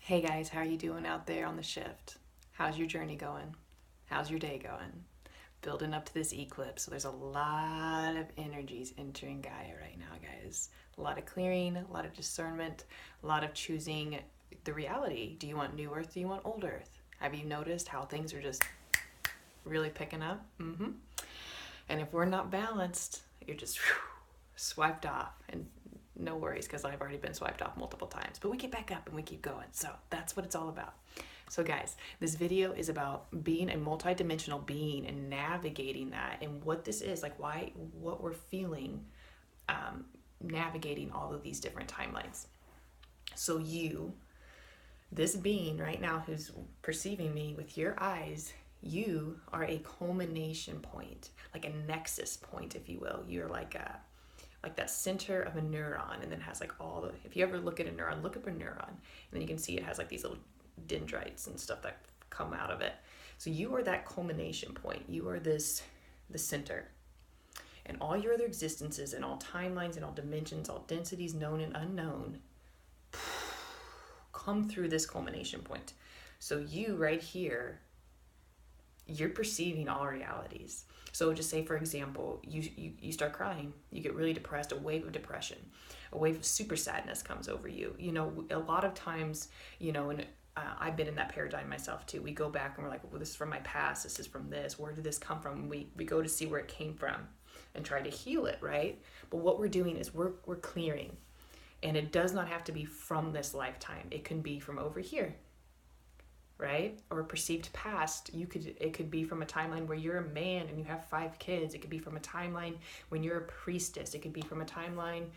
Hey guys, how are you doing out there on the shift? How's your journey going? How's your day going? Building up to this eclipse. So there's a lot of energies entering Gaia right now, guys. A lot of clearing, a lot of discernment, a lot of choosing the reality. Do you want new earth? Do you want old earth? Have you noticed how things are just really picking up? And if we're not balanced, you're just swiped off. And no worries, because I've already been swiped off multiple times. But we get back up and we keep going. So that's what it's all about. So guys, this video is about being a multidimensional being and navigating that, and what this is, like what we're feeling, navigating all of these different timelines. So you, this being right now who's perceiving me with your eyes, you are a culmination point, like a nexus point, if you will. You're like that center of a neuron, and then has like all the, if you ever look at a neuron, look up a neuron, and then you can see it has like these little dendrites and stuff that come out of it. So you are that culmination point. You are the center. And all your other existences and all timelines and all dimensions, all densities known and unknown, come through this culmination point. So you right here, you're perceiving all realities. So just say, for example, you start crying, you get really depressed, a wave of depression, a wave of super sadness comes over you. You know, a lot of times, you know, and I've been in that paradigm myself too. We go back and we're like, well, this is from my past, this is from this, where did this come from? We go to see where it came from and try to heal it, right? But what we're doing is we're clearing. And it does not have to be from this lifetime. It can be from over here, right? Or a perceived past. It could be from a timeline where you're a man and you have 5 kids. It could be from a timeline when you're a priestess. It could be from a timeline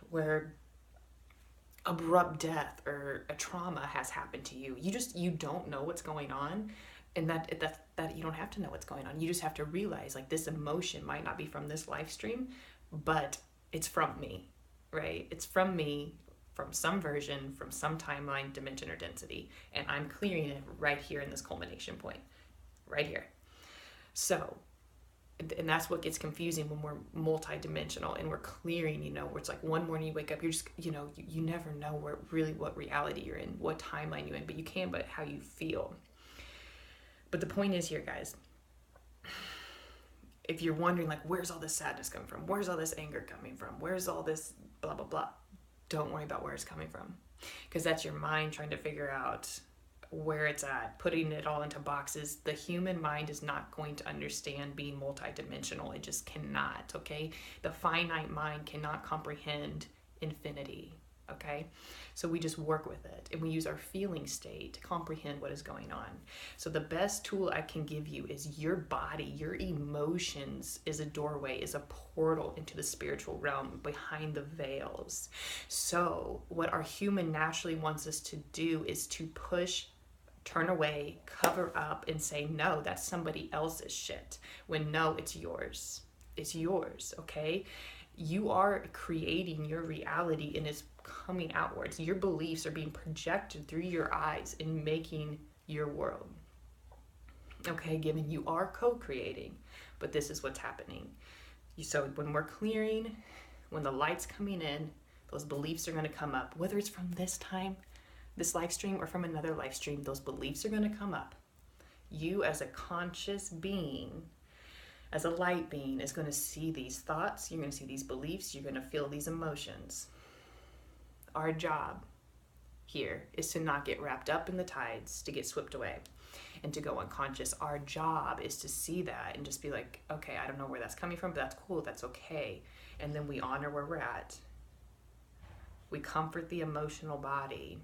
where abrupt death or a trauma has happened to you. You don't know what's going on, and that you don't have to know what's going on. You just have to realize, like, this emotion might not be from this live stream, but it's from me, right? It's from me, from some version, from some timeline, dimension, or density, and I'm clearing it right here in this culmination point, right here. So, and that's what gets confusing when we're multidimensional and we're clearing, you know, where it's like one morning you wake up, you're just, you know, you never know what reality you're in, what timeline you're in, but you can, but how you feel. But the point is here, guys, if you're wondering, like, where's all this sadness coming from? Where's all this anger coming from? Where's all this blah, blah, blah? Don't worry about where it's coming from, because that's your mind trying to figure out where it's at, putting it all into boxes. The human mind is not going to understand being multidimensional. It just cannot, okay? The finite mind cannot comprehend infinity, okay? So we just work with it, and we use our feeling state to comprehend what is going on. So the best tool I can give you is your body. Your emotions is a doorway, is a portal into the spiritual realm behind the veils. So what our human naturally wants us to do is to push, turn away, cover up, and say, no, that's somebody else's shit. When no, it's yours. It's yours, okay? You are creating your reality, and it's coming outwards. Your beliefs are being projected through your eyes and making your world. Okay, given you are co-creating, but this is what's happening. So when we're clearing, when the light's coming in, those beliefs are going to come up, whether it's from this time, this live stream, or from another live stream. Those beliefs are going to come up. You, as a conscious being, as a light being, is going to see these thoughts, you're going to see these beliefs, you're going to feel these emotions. Our job here is to not get wrapped up in the tides, to get swept away, and to go unconscious. Our job is to see that and just be like, okay, I don't know where that's coming from, but that's cool, that's okay. And then we honor where we're at. We comfort the emotional body,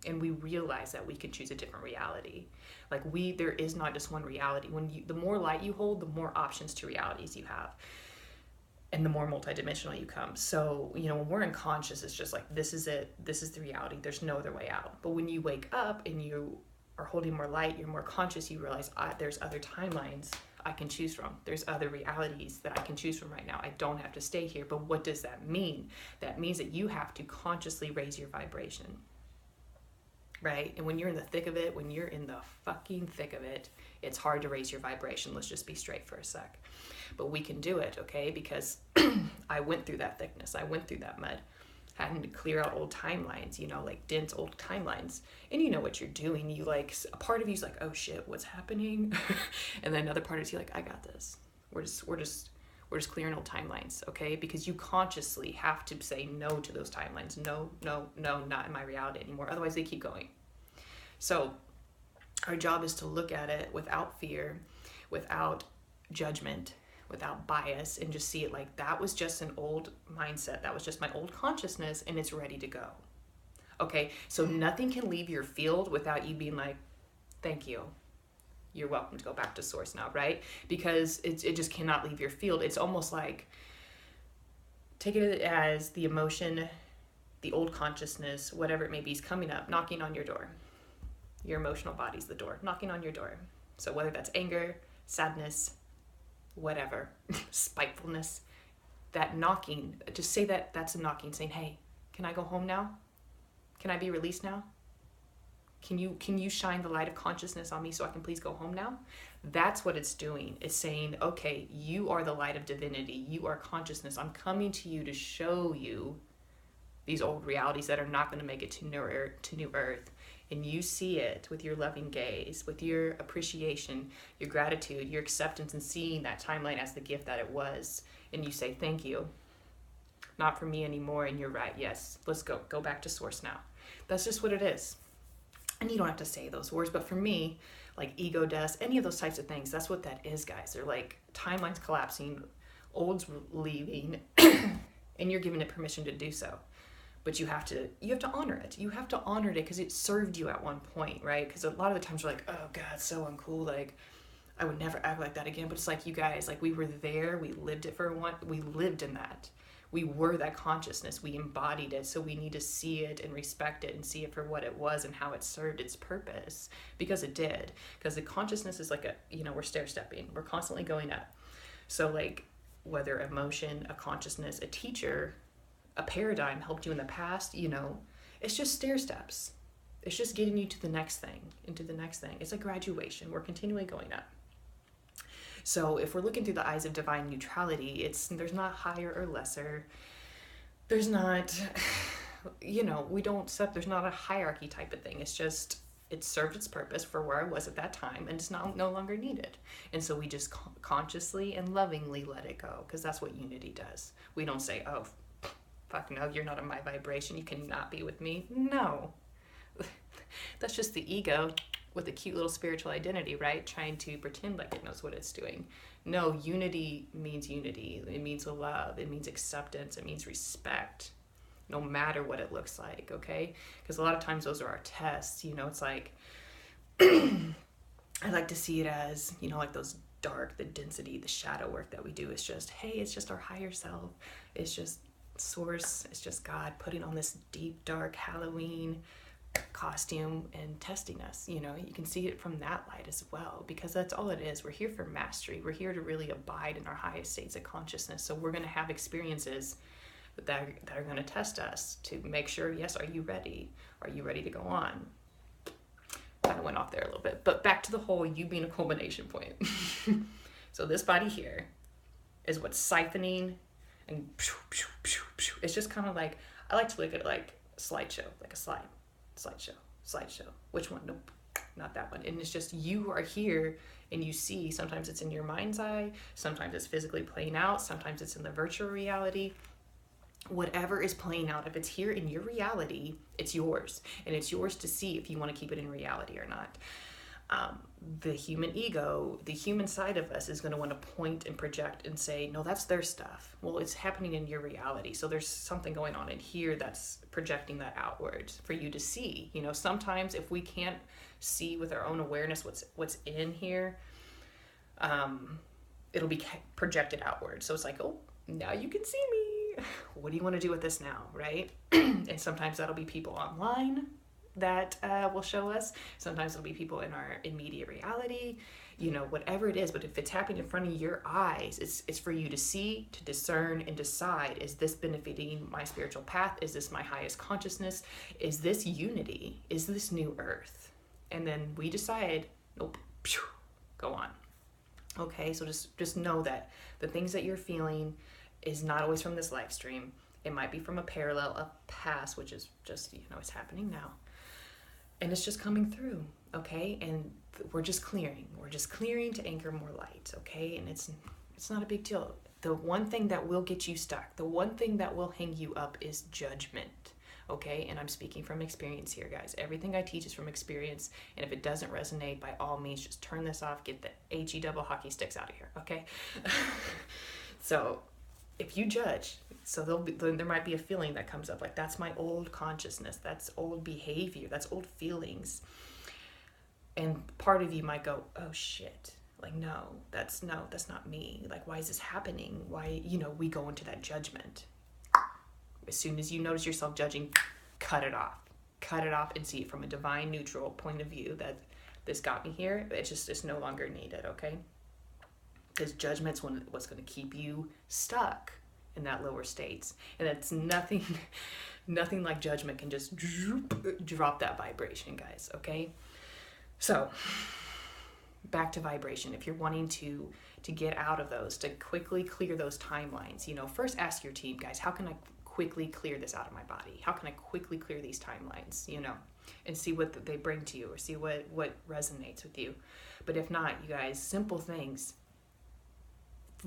and we realize that we can choose a different reality. Like, there is not just one reality. The more light you hold, the more options to realities you have, and the more multidimensional you come. So, you know, when we're unconscious, it's just like, this is it, this is the reality, there's no other way out. But when you wake up and you are holding more light, you're more conscious, you realize, there's other timelines I can choose from. There's other realities that I can choose from right now. I don't have to stay here. But what does that mean? That means that you have to consciously raise your vibration. Right? And when you're in the thick of it, when you're in the fucking thick of it, it's hard to raise your vibration. Let's just be straight for a sec. But we can do it, okay? Because I went through that thickness. I went through that mud. having to clear out old timelines, you know, like dense old timelines. And you know what you're doing. You like, a part of you's like, oh shit, what's happening? And then another part of you like, I got this. We're just clearing old timelines, okay? Because you consciously have to say no to those timelines. No, not in my reality anymore. Otherwise they keep going. So our job is to look at it without fear, without judgment, without bias, and just see it like that was just an old mindset. That was just my old consciousness, and it's ready to go. Okay, so nothing can leave your field without you being like, thank you. You're welcome to go back to source now, right? Because it just cannot leave your field. It's almost like, take it as the emotion, the old consciousness, whatever it may be, is coming up, knocking on your door. Your emotional body's the door, knocking on your door. So whether that's anger, sadness, whatever, spitefulness, that knocking, just say that that's a knocking, saying, hey, can I go home now? Can I be released now? Can you shine the light of consciousness on me so I can please go home now? That's what it's doing. It's saying, okay, you are the light of divinity. You are consciousness. I'm coming to you to show you these old realities that are not going to make it to new earth. And you see it with your loving gaze, with your appreciation, your gratitude, your acceptance, and seeing that timeline as the gift that it was. And you say, thank you. Not for me anymore. And you're right. Yes, let's go back to source now. That's just what it is. And you don't have to say those words, but for me, like ego deaths, any of those types of things, that's what that is, guys. They're like timelines collapsing, olds leaving, and you're giving it permission to do so. But you have to honor it. You have to honor it because it served you at one point, right? Because a lot of the times you're like, oh God, so uncool. Like, I would never act like that again. But it's like, you guys, like, we were there. We lived it we lived in that. We were that consciousness. We embodied it. So we need to see it and respect it and see it for what it was and how it served its purpose, because it did. Because the consciousness is like we're stair-stepping. We're constantly going up. So like, whether emotion, a consciousness, a teacher, a paradigm helped you in the past, it's just stair steps. It's just getting you to the next thing, into the next thing. It's like graduation. We're continually going up. So if we're looking through the eyes of divine neutrality, there's not higher or lesser. There's not, there's not a hierarchy type of thing. It's just, it served its purpose for where I was at that time, and it's no longer needed. And so we just consciously and lovingly let it go, because that's what unity does. We don't say, oh, fuck no, you're not in my vibration, you cannot be with me. No. That's just the ego with a cute little spiritual identity, right? Trying to pretend like it knows what it's doing. No, unity means unity. It means love. It means acceptance. It means respect, no matter what it looks like, okay? Because a lot of times those are our tests. It's like, I like to see it as, like those dark, the density, the shadow work that we do is just, hey, it's just our higher self. It's just source. It's just God putting on this deep, dark Halloween costume and testing us. You can see it from that light as well, because that's all it is. We're here for mastery. We're here to really abide in our highest states of consciousness. So we're going to have experiences that are going to test us to make sure, yes, are you ready? Are you ready to go on? Kind of went off there a little bit, but back to the whole you being a culmination point. So this body here is what's siphoning, and it's just kind of like, I like to look at it like a slideshow, like a slideshow. Which one? Nope, not that one. And it's just, you are here and you see, sometimes it's in your mind's eye, sometimes it's physically playing out, sometimes it's in the virtual reality. Whatever is playing out, if it's here in your reality, it's yours. And it's yours to see if you want to keep it in reality or not. The human ego, the human side of us, is going to want to point and project and say, no, that's their stuff. Well, it's happening in your reality. So there's something going on in here that's projecting that outwards for you to see. Sometimes if we can't see with our own awareness what's in here, it'll be projected outward. So it's like, oh, now you can see me. What do you want to do with this now, right? And sometimes that'll be people online that will show us. Sometimes it'll be people in our immediate reality, whatever it is. But if it's happening in front of your eyes, it's for you to see, to discern, and decide, is this benefiting my spiritual path? Is this my highest consciousness? Is this unity? Is this new earth? And then we decide, nope, go on. Okay, so just know that the things that you're feeling is not always from this live stream. It might be from a parallel, a past, which is just, it's happening now. And it's just coming through, okay? And we're just clearing. We're just clearing to anchor more light, okay? And it's not a big deal. The one thing that will get you stuck, the one thing that will hang you up is judgment, okay? And I'm speaking from experience here, guys. Everything I teach is from experience. And if it doesn't resonate, by all means, just turn this off, get the HE double hockey sticks out of here, okay? So if you judge, so there might be a feeling that comes up, like, that's my old consciousness, that's old behavior, that's old feelings. And part of you might go, oh shit, like, no, that's not me. Like, why is this happening? Why, we go into that judgment. As soon as you notice yourself judging, cut it off and see it from a divine neutral point of view, that this got me here. It's no longer needed, okay? Because judgment's what's going to keep you stuck in that lower states. And it's nothing like judgment can just drop that vibration, guys, okay? So back to vibration. If you're wanting to get out of those, to quickly clear those timelines, first ask your team, guys, how can I quickly clear this out of my body? How can I quickly clear these timelines, and see what they bring to you, or see what resonates with you. But if not, you guys, simple things.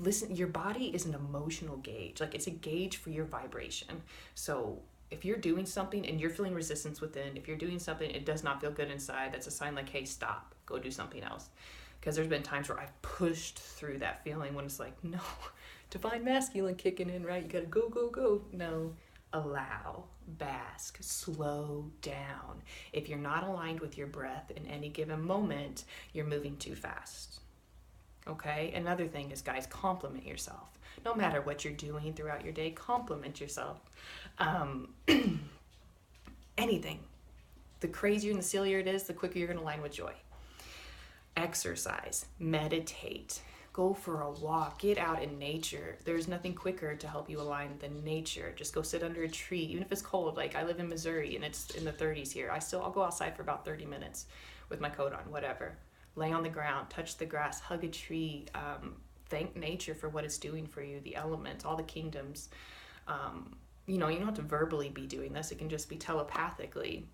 Listen, your body is an emotional gauge. Like, it's a gauge for your vibration. So if you're doing something and you're feeling resistance within, if you're doing something, it does not feel good inside, that's a sign like, hey, stop, go do something else. Because there's been times where I've pushed through that feeling when it's like, no, divine masculine kicking in, right? You gotta go. No, allow, bask, slow down. If you're not aligned with your breath in any given moment, you're moving too fast. Okay? Another thing is, guys, compliment yourself. No matter what you're doing throughout your day, compliment yourself. Anything. The crazier and the sillier it is, the quicker you're going to align with joy. Exercise, meditate, go for a walk, get out in nature. There's nothing quicker to help you align than nature. Just go sit under a tree, even if it's cold. Like, I live in Missouri and it's in the 30s here. I'll go outside for about 30 minutes with my coat on, whatever. Lay on the ground, touch the grass, hug a tree, thank nature for what it's doing for you, the elements, all the kingdoms. You don't have to verbally be doing this. It can just be telepathically.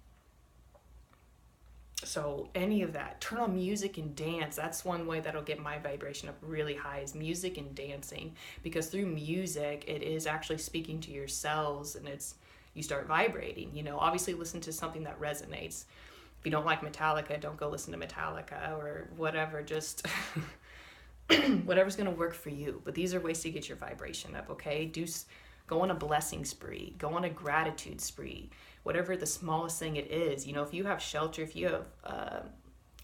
So any of that, turn on music and dance. That's one way that'll get my vibration up really high, is music and dancing. Because through music, it is actually speaking to your cells, and you start vibrating. Obviously listen to something that resonates. If you don't like Metallica, don't go listen to Metallica or whatever. Just whatever's going to work for you. But these are ways to get your vibration up, okay? Go on a blessing spree. Go on a gratitude spree. Whatever the smallest thing it is. If you have shelter, if you have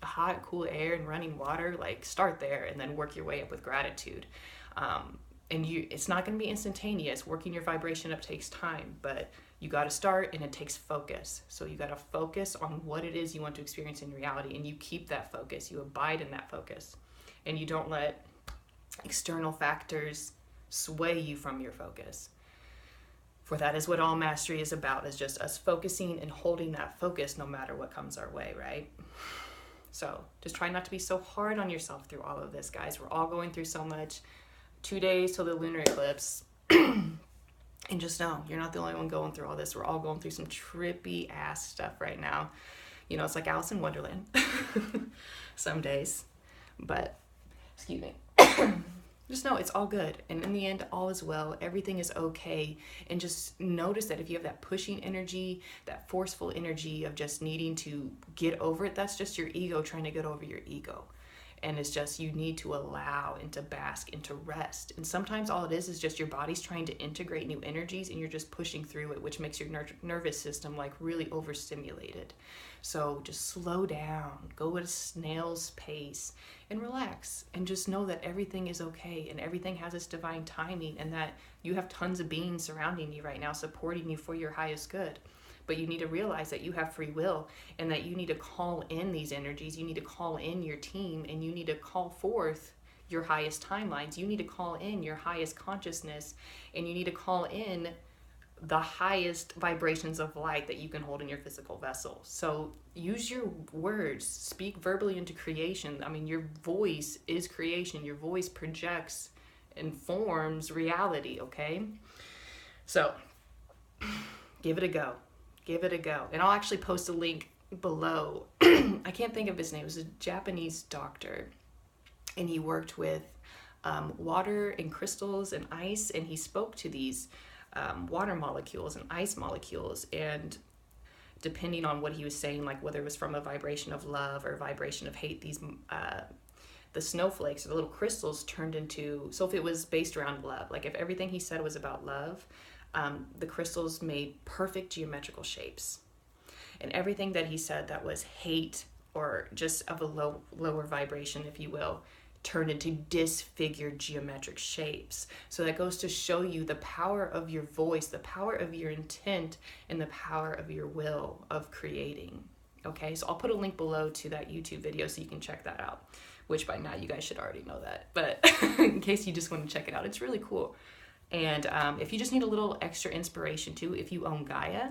hot, cool air and running water, like, start there and then work your way up with gratitude. It's not going to be instantaneous. Working your vibration up takes time, but you got to start, and it takes focus. So you got to focus on what it is you want to experience in reality, and you keep that focus. You abide in that focus, and you don't let external factors sway you from your focus. For that is what all mastery is about, is just us focusing and holding that focus no matter what comes our way, right? So just try not to be so hard on yourself through all of this, guys. We're all going through so much. 2 days till the lunar eclipse. And just know, you're not the only one going through all this. We're all going through some trippy ass stuff right now. It's like Alice in Wonderland some days. But, excuse me. Just know it's all good. And in the end, all is well. Everything is okay. And just notice that if you have that pushing energy, that forceful energy of just needing to get over it, that's just your ego trying to get over your ego. And it's just, you need to allow and to bask and to rest. And sometimes all it is just your body's trying to integrate new energies, and you're just pushing through it, which makes your nervous system like really overstimulated. So just slow down, go at a snail's pace and relax, and just know that everything is okay and everything has its divine timing, and that you have tons of beings surrounding you right now, supporting you for your highest good. But you need to realize that you have free will, and that you need to call in these energies. You need to call in your team, and you need to call forth your highest timelines. You need to call in your highest consciousness, and you need to call in the highest vibrations of light that you can hold in your physical vessel. So use your words, speak verbally into creation. I mean, your voice is creation. Your voice projects and forms reality, okay? So Give it a go. Give it a go. And I'll actually post a link below. I can't think of his name. It was a Japanese doctor, and he worked with water and crystals and ice, and he spoke to these water molecules and ice molecules, and depending on what he was saying, like whether it was from a vibration of love or a vibration of hate, these the snowflakes or the little crystals turned into, so if it was based around love, like if everything he said was about love, the crystals made perfect geometrical shapes. And everything that he said that was hate or just of a lower vibration, if you will, turned into disfigured geometric shapes. So that goes to show you the power of your voice, the power of your intent, and the power of your will of creating. Okay, so I'll put a link below to that YouTube video so you can check that out, which by now you guys should already know that, but in case you just want to check it out, it's really cool. And if you just need a little extra inspiration too, if you own Gaia,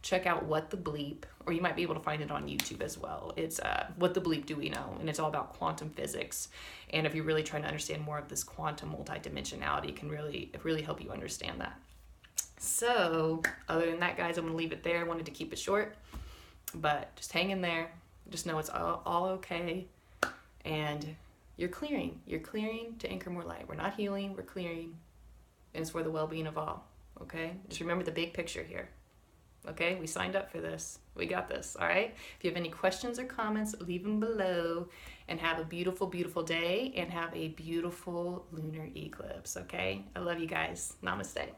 check out What the Bleep, or you might be able to find it on YouTube as well. It's What the Bleep Do We Know, and it's all about quantum physics. And if you're really trying to understand more of this quantum multidimensionality, it can really help you understand that. So other than that, guys, I'm gonna leave it there. I wanted to keep it short, but just hang in there. Just know it's all okay. And you're clearing to anchor more light. We're not healing, we're clearing. And it's for the well-being of all, okay? Just remember the big picture here, okay? We signed up for this. We got this, all right? If you have any questions or comments, leave them below. And have a beautiful, beautiful day, and have a beautiful lunar eclipse, okay? I love you guys. Namaste.